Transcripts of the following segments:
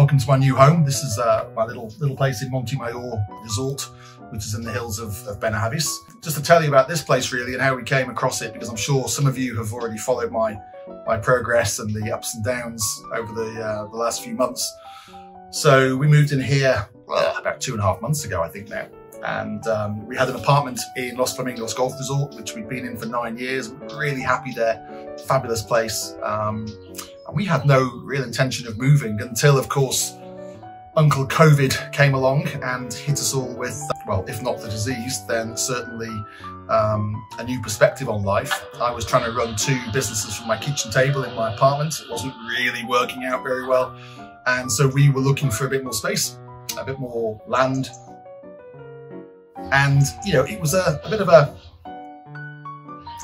Welcome to my new home. This is my little place in Monte Mayor resort, which is in the hills of Benahavis. Just to tell you about this place really and how we came across it, because I'm sure some of you have already followed my progress and the ups and downs over the last few months. So we moved in here about 2.5 months ago, I think now. And we had an apartment in Los Flamingos Golf Resort, which we've been in for 9 years. We're really happy there. Fabulous place. And we had no real intention of moving until, of course, Uncle COVID came along and hit us all with, well, if not the disease, then certainly a new perspective on life. I was trying to run 2 businesses from my kitchen table in my apartment. It wasn't really working out very well. And so we were looking for a bit more space, a bit more land. And, you know, it was a bit of a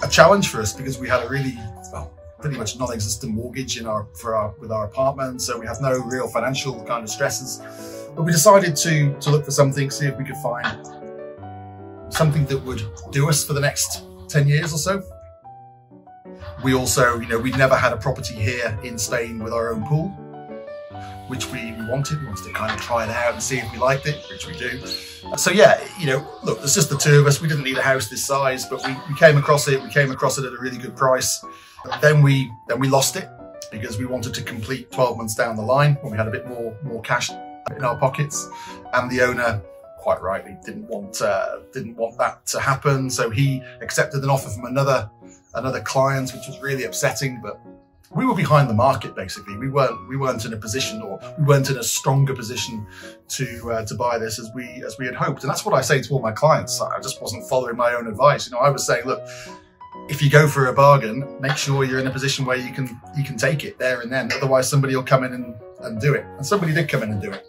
challenge for us because we had a really, well, pretty much non-existent mortgage with our apartment. So we have no real financial kind of stresses. But we decided to look for something, see if we could find something that would do us for the next 10 years or so. We also, you know, we'd never had a property here in Spain with our own pool, which we wanted. We wanted to kind of try it out and see if we liked it, which we do. So yeah, you know, look, there's just the 2 of us. We didn't need a house this size, but we came across it. We came across it at a really good price. Then we lost it because we wanted to complete 12 months down the line when we had a bit more cash in our pockets, and the owner, quite rightly, didn't want that to happen. So he accepted an offer from another client, which was really upsetting. But we were behind the market basically. We weren't in a position, or we weren't in a stronger position to buy this as we had hoped. And that's what I say to all my clients. I just wasn't following my own advice. You know, I was saying, look, if you go for a bargain, make sure you're in a position where you can take it there and then. Otherwise, somebody will come in and do it. And somebody did come in and do it.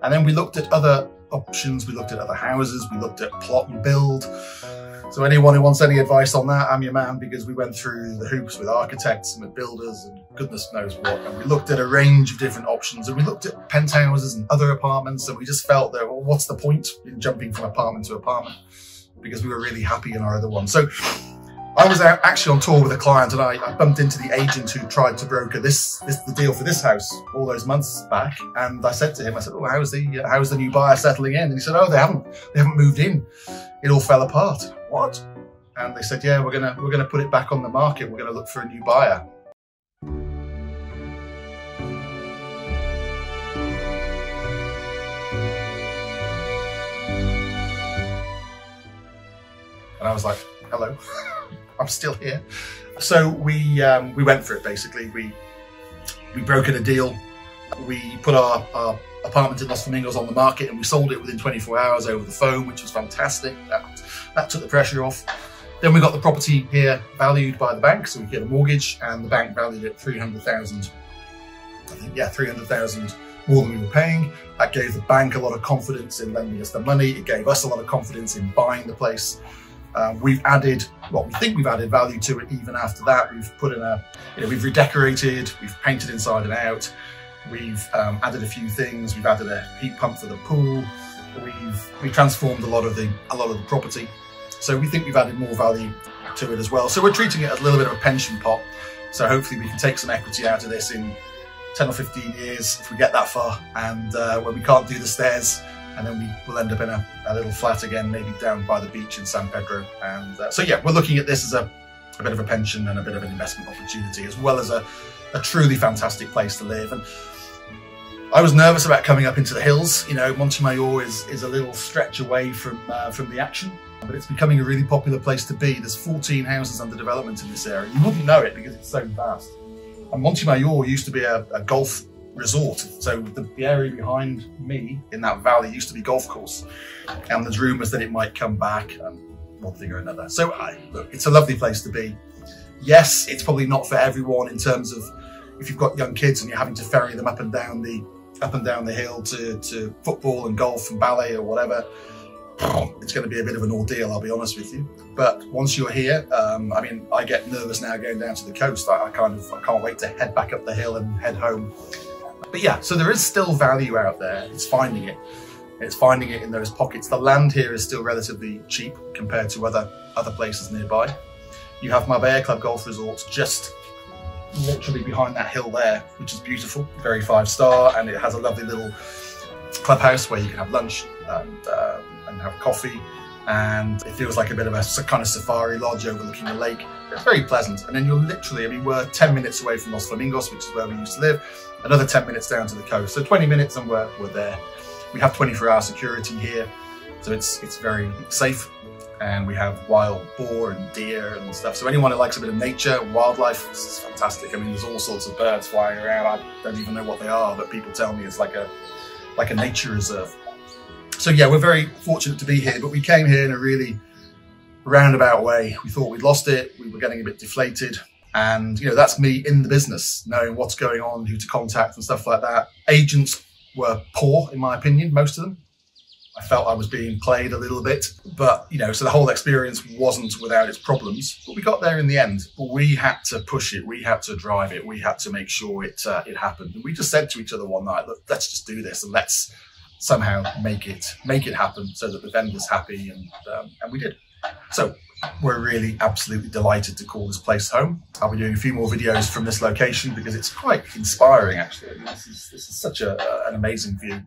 And then we looked at other options. We looked at other houses. We looked at plot and build. So anyone who wants any advice on that, I'm your man, because we went through the hoops with architects and with builders and goodness knows what. And we looked at a range of different options, and we looked at penthouses and other apartments. And we just felt that, well, what's the point in jumping from apartment to apartment? Because we were really happy in our other one. So I was out actually on tour with a client, and I bumped into the agent who tried to broker the deal for this house all those months back. And I said to him, I said, "Oh, how's the new buyer settling in?" And he said, "Oh, they haven't moved in. It all fell apart." What? And they said, "Yeah, we're gonna put it back on the market. We're gonna look for a new buyer." And I was like, "Hello." I'm still here. So we went for it basically. We brokered a deal. We put our apartment in Los Flamingos on the market, and we sold it within 24 hours over the phone, which was fantastic. That took the pressure off. Then we got the property here valued by the bank, so we get a mortgage, and the bank valued it 300,000. I think, yeah, 300,000 more than we were paying. That gave the bank a lot of confidence in lending us the money. It gave us a lot of confidence in buying the place. We've added, well, we think we've added value to it even after that. We've put in we've redecorated, we've painted inside and out. We've added a few things. We've added a heat pump for the pool. We've transformed a lot of the property. So we think we've added more value to it as well. So we're treating it as a little bit of a pension pot. So hopefully we can take some equity out of this in 10 or 15 years if we get that far. And when we can't do the stairs, and then we'll end up in a little flat again, maybe down by the beach in San Pedro. And so yeah, we're looking at this as a bit of a pension and a bit of an investment opportunity, as well as a truly fantastic place to live. And I was nervous about coming up into the hills. You know, Monte Mayor is a little stretch away from the action, but it's becoming a really popular place to be. There's 14 houses under development in this area. You wouldn't know it because it's so vast. And Monte Mayor used to be a golf resort. So the area behind me in that valley used to be golf course. And there's rumours that it might come back, and one thing or another. So look, it's a lovely place to be. Yes, it's probably not for everyone in terms of if you've got young kids and you're having to ferry them up and down the hill to football and golf and ballet or whatever. It's going to be a bit of an ordeal, I'll be honest with you. But once you're here, I mean, I get nervous now going down to the coast. I can't wait to head back up the hill and head home. But yeah, so there is still value out there. It's finding it. It's finding it in those pockets. The land here is still relatively cheap compared to other places nearby. You have Marbella Club Golf Resorts just literally behind that hill there, which is beautiful, very 5-star, and it has a lovely little clubhouse where you can have lunch and have coffee, and it feels like a bit of a kind of safari lodge overlooking the lake. It's very pleasant. And then you're literally, I mean, we're 10 minutes away from Los Flamingos, which is where we used to live, another 10 minutes down to the coast. So 20 minutes and we're there. We have 24-hour security here, so it's very safe. And we have wild boar and deer and stuff. So anyone who likes a bit of nature, wildlife, this is fantastic. I mean, there's all sorts of birds flying around. I don't even know what they are, but people tell me it's like a nature reserve. So yeah, we're very fortunate to be here, but we came here in a really roundabout way. We thought we'd lost it. We were getting a bit deflated. And you know, that's me in the business, knowing what's going on, who to contact and stuff like that. Agents were poor, in my opinion, most of them. I felt I was being played a little bit, but you know, so the whole experience wasn't without its problems, but we got there in the end. But we had to push it, we had to drive it, we had to make sure it happened. And we just said to each other one night, look, let's just do this and let's somehow make it happen so that the vendor's happy, and we did. So we're really absolutely delighted to call this place home. I'll be doing a few more videos from this location because it's quite inspiring, actually. I mean, this is such an amazing view.